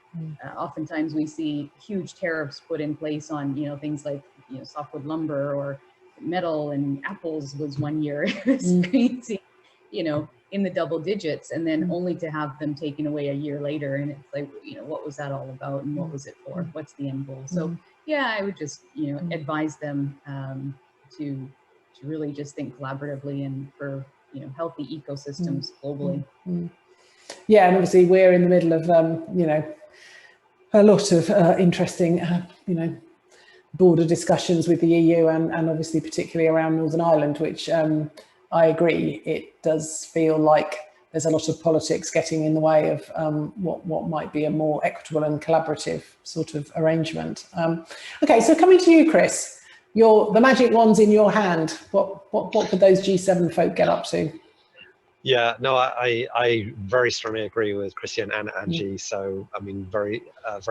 Oftentimes we see huge tariffs put in place on, you know, things like, you know, softwood lumber or metal, and apples was one year. It was crazy, you know, in the double digits, and then only to have them taken away a year later. And it's like, you know, what was that all about, and what was it for? What's the end goal? So yeah, I would just, you know, advise them to really just think collaboratively and for, you know, healthy ecosystems globally. Yeah, and obviously we're in the middle of, you know, a lot of interesting, you know, border discussions with the EU and obviously particularly around Northern Ireland, which I agree, it does feel like there's a lot of politics getting in the way of what might be a more equitable and collaborative sort of arrangement. Okay, so coming to you, Chris, the magic wand's in your hand. What could those G7 folk get up to? Yeah, no, I very strongly agree with Christian and Angie. So, I mean, very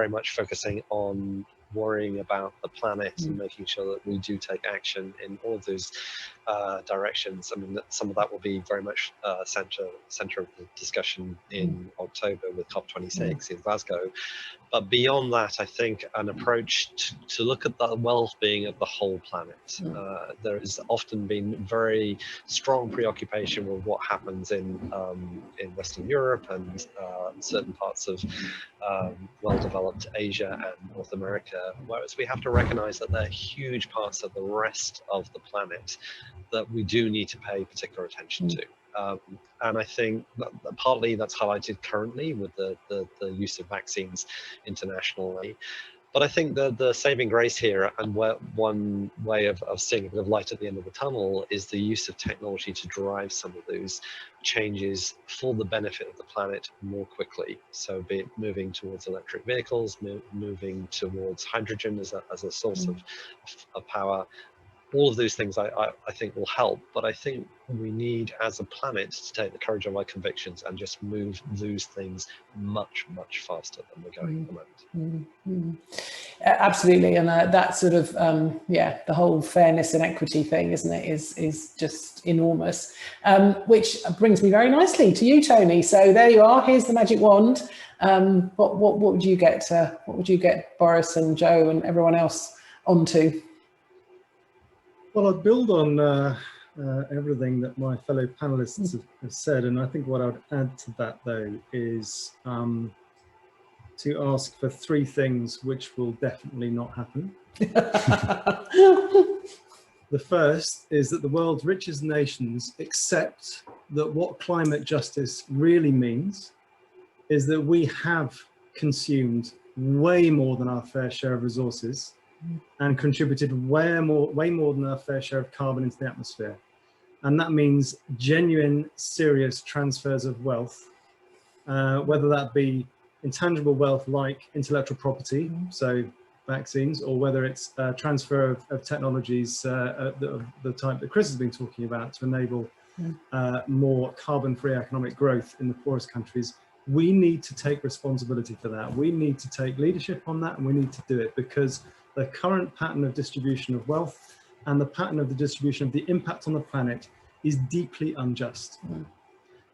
much focusing on worrying about the planet and making sure that we do take action in all of those directions. I mean, some of that will be very much center of the discussion in October with COP26 in Glasgow. But beyond that, I think an approach to look at the well-being of the whole planet. There has often been very strong preoccupation with what happens in Western Europe and certain parts of well-developed Asia and North America, whereas we have to recognize that there are huge parts of the rest of the planet that we do need to pay particular attention to. And I think that partly that's highlighted currently with the use of vaccines internationally. But I think the saving grace here, and one way of seeing a bit of light at the end of the tunnel, is the use of technology to drive some of those changes for the benefit of the planet more quickly. So be it moving towards electric vehicles, moving towards hydrogen as a source of power. All of those things I think will help, but I think we need as a planet to take the courage of our convictions and just move those things much, much faster than we're going at the moment. Absolutely, and that sort of, yeah, the whole fairness and equity thing, isn't it, is just enormous, which brings me very nicely to you, Tony. So there you are, here's the magic wand. What would you get Boris and Joe and everyone else onto? Well, I'd build on everything that my fellow panelists have said, and I think what I would add to that, though, is to ask for three things which will definitely not happen. The first is that the world's richest nations accept that what climate justice really means is that we have consumed way more than our fair share of resources and contributed way more than our fair share of carbon into the atmosphere. And that means genuine, serious transfers of wealth, whether that be intangible wealth like intellectual property, so vaccines, or whether it's transfer of technologies of the type that Chris has been talking about to enable more carbon-free economic growth in the poorest countries, we need to take responsibility for that. We need to take leadership on that, and we need to do it, because the current pattern of distribution of wealth and the pattern of the distribution of the impact on the planet is deeply unjust.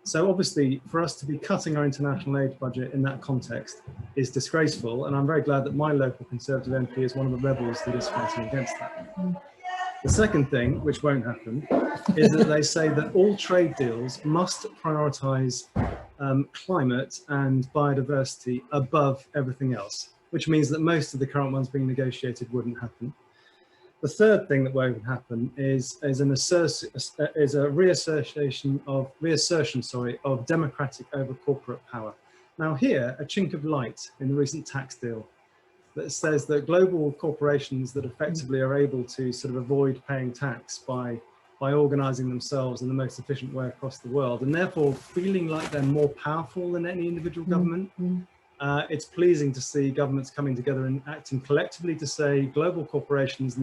So obviously, for us to be cutting our international aid budget in that context is disgraceful, and I'm very glad that my local Conservative MP is one of the rebels that is fighting against that. The second thing, which won't happen, is that they say that all trade deals must prioritise climate and biodiversity above everything else, which means that most of the current ones being negotiated wouldn't happen. The third thing that won't happen is a reassertion of democratic over corporate power. Now here, a chink of light in the recent tax deal that says that global corporations that effectively are able to sort of avoid paying tax by organising themselves in the most efficient way across the world, and therefore feeling like they're more powerful than any individual government. It's pleasing to see governments coming together and acting collectively to say global corporations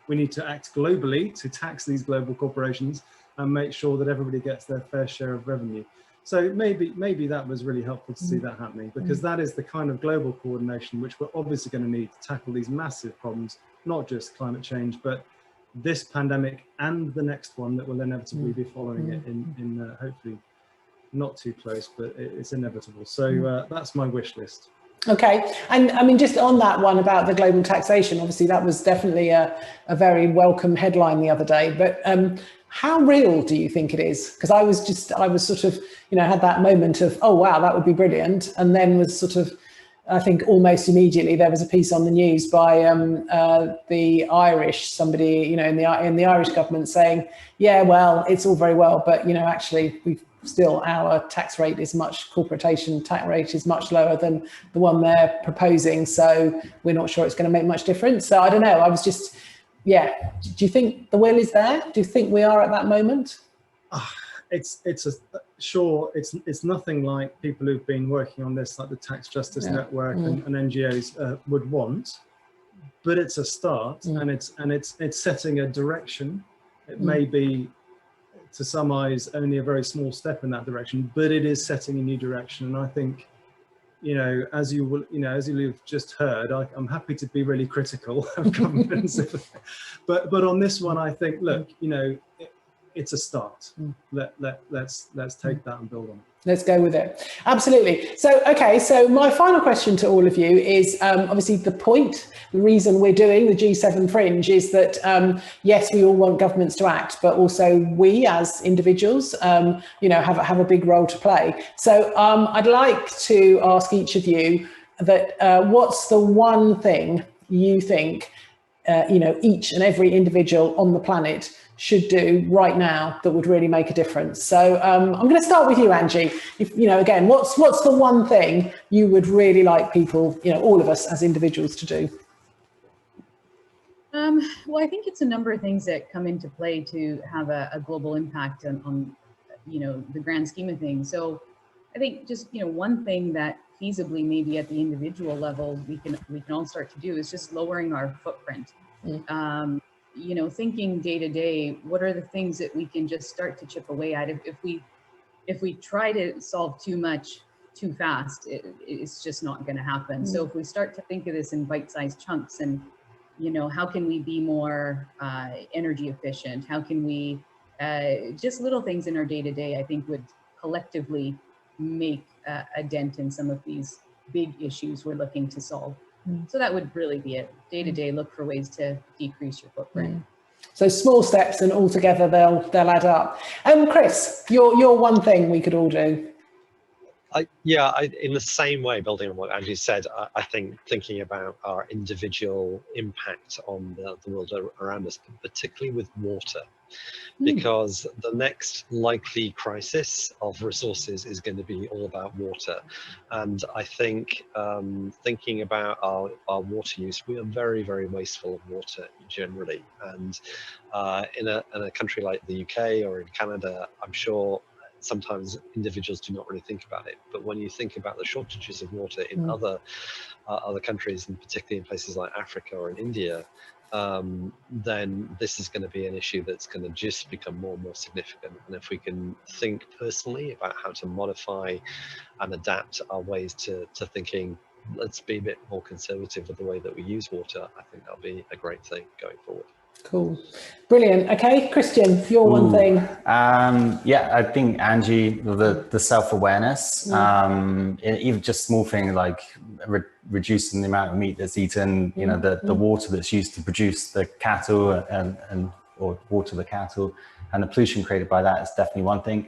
we need to act globally to tax these global corporations and make sure that everybody gets their fair share of revenue. So maybe that was really helpful to see that happening, because that is the kind of global coordination which we're obviously going to need to tackle these massive problems, not just climate change, but this pandemic and the next one that will inevitably be following it in hopefully not too close, but it's inevitable. So that's my wish list. Okay, and I mean, just on that one about the global taxation, obviously that was definitely a very welcome headline the other day, but how real do you think it is? Because I was sort of, had that moment of, oh wow, that would be brilliant, and then was sort of, I think almost immediately there was a piece on the news by the Irish, somebody, in the Irish government saying, yeah, well, it's all very well, but actually our tax rate is corporation tax rate is much lower than the one they're proposing, so we're not sure it's going to make much difference. So I don't know, I was just, do you think the will is there? Do you think we are at that moment? It's nothing like people who've been working on this, like the Tax Justice Network and NGOs would want, but it's a start, and it's setting a direction. It may be, to some eyes, only a very small step in that direction, but it is setting a new direction. And I think, as you've just heard, I'm happy to be really critical of governments, but on this one, I think, look, it's a start. Let's take that and build on it. Let's go with it. Absolutely. So, okay, so my final question to all of you is obviously the reason we're doing the G7 Fringe is that, yes, we all want governments to act, but also we as individuals, have a big role to play. So I'd like to ask each of you that what's the one thing you think, each and every individual on the planet should do right now that would really make a difference? So I'm going to start with you, Angie. Again, what's the one thing you would really like people, all of us as individuals, to do? Well, I think it's a number of things that come into play to have a global impact on the grand scheme of things. So I think just one thing that feasibly maybe at the individual level we can all start to do is just lowering our footprint. Thinking day to day, what are the things that we can just start to chip away at? If we try to solve too much too fast, it's just not going to happen. So if we start to think of this in bite-sized chunks, and how can we be more energy efficient? How can we just little things in our day to day, I think would collectively make a dent in some of these big issues we're looking to solve. So that would really be it. Day to day, look for ways to decrease your footprint. So small steps, and altogether they'll add up. Chris, your one thing we could all do. In the same way, building on what Angie said, I think thinking about our individual impact on the world around us, particularly with water, because the next likely crisis of resources is going to be all about water. And I think thinking about our water use, we are very, very wasteful of water generally. And in a country like the UK or in Canada, I'm sure sometimes individuals do not really think about it. But when you think about the shortages of water in other countries, and particularly in places like Africa or in India, then this is going to be an issue that's going to just become more and more significant. And if we can think personally about how to modify and adapt our ways to thinking, let's be a bit more conservative with the way that we use water, I think that'll be a great thing going forward. Cool. Brilliant. Okay, Christian, your one thing. Yeah, I think Angie, the self-awareness, even just small things like reducing the amount of meat that's eaten, you know, the water that's used to produce the cattle or water the cattle, and the pollution created by that is definitely one thing.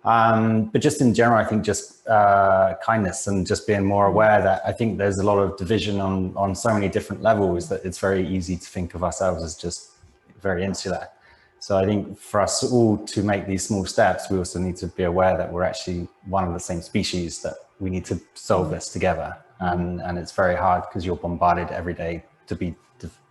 But just in general, I think just kindness and just being more aware that I think there's a lot of division on so many different levels that it's very easy to think of ourselves as just very insular. So I think for us all to make these small steps, we also need to be aware that we're actually one of the same species, that we need to solve this together. And it's very hard because you're bombarded every day to be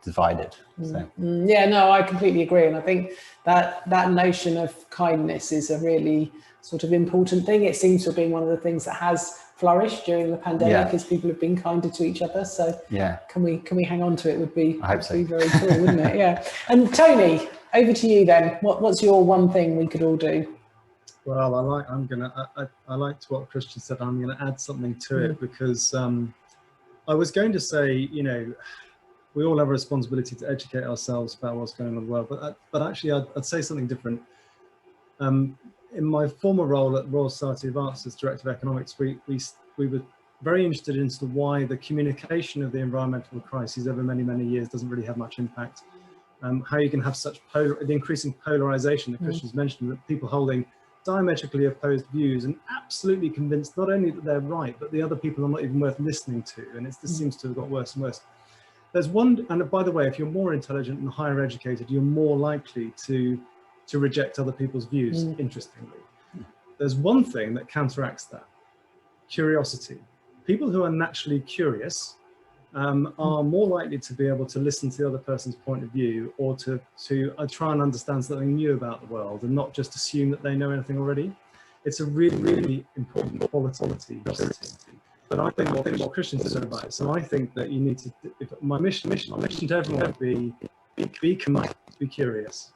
divided. So. Yeah, no, I completely agree. And I think that notion of kindness is a really sort of important thing. It seems to have been one of the things that has flourished during the pandemic, because people have been kinder to each other. So can we hang on to it? Would be, be very cool, wouldn't it? Yeah. And Tony, over to you then. What's your one thing we could all do? Well, I liked what Christian said. I'm going to add something to it, because I was going to say, you know, we all have a responsibility to educate ourselves about what's going on in the world, but actually I'd say something different. In my former role at Royal Society of Arts as Director of Economics, we were very interested into why the communication of the environmental crises over many, many years doesn't really have much impact. How you can have such the increasing polarization that Christian's mentioned, that people holding diametrically opposed views and absolutely convinced not only that they're right, but the other people are not even worth listening to. And this seems to have got worse and worse. There's one, and by the way, if you're more intelligent and higher educated, you're more likely to reject other people's views, interestingly. There's one thing that counteracts that: curiosity. People who are naturally curious are more likely to be able to listen to the other person's point of view, or to try and understand something new about the world and not just assume that they know anything already. It's a really, really important quality. But I think what Christian said about it. So I think that you need to, my mission to everyone would be curious.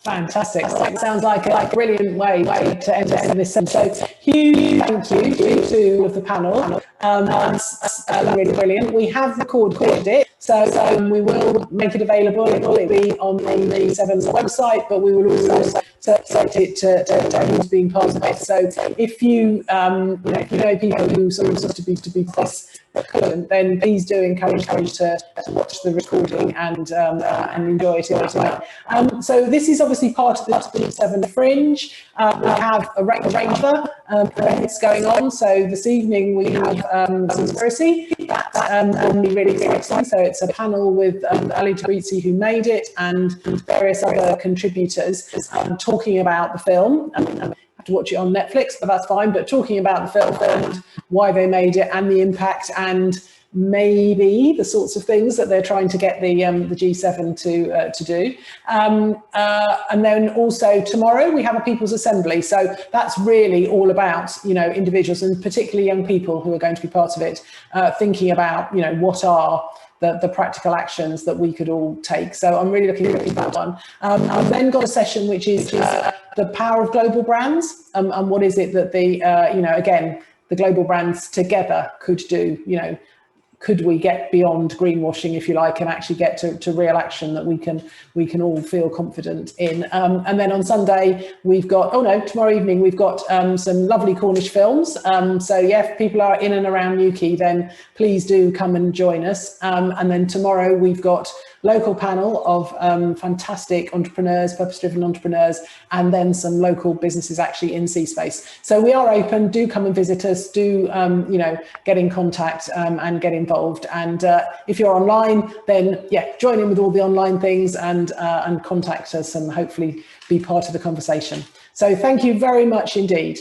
Fantastic. Sounds like a brilliant way to end this. So huge thank you to all of the panel. That's really brilliant. We have recorded it, so we will make it available. It will be on the Seven's website, but we will also circulate it to everyone being part of it. So if you if you know people who sort of to be this, then please do encourage to watch the recording and enjoy it in its way. So this is obviously part of the G7 Fringe. We have a range of events going on. So this evening we have Conspiracy. That will be really exciting. So it's a panel with Ali Tabrizi, who made it, and various other contributors talking about the film. Have to watch it on Netflix, but that's fine. But talking about the film and why they made it, and the impact, and maybe the sorts of things that they're trying to get the G7 to do. And then also tomorrow we have a People's Assembly. So that's really all about, you know, individuals, and particularly young people who are going to be part of it, thinking about, you know, what are the practical actions that we could all take. So I'm really looking forward to that one. I've then got a session which is the power of global brands, and what is it that the again, the global brands together could do. You know, could we get beyond greenwashing, if you like, and actually get to real action that we can all feel confident in. And then on Sunday we've got, tomorrow evening we've got some lovely Cornish films. So yeah, if people are in and around Newquay, then please do come and join us. And then tomorrow we've got local panel of fantastic entrepreneurs, purpose-driven entrepreneurs, and then some local businesses actually in CSpace. So we are open. Do come and visit us. Do get in contact and get involved. And if you're online, then yeah, join in with all the online things and contact us and hopefully be part of the conversation. So thank you very much indeed.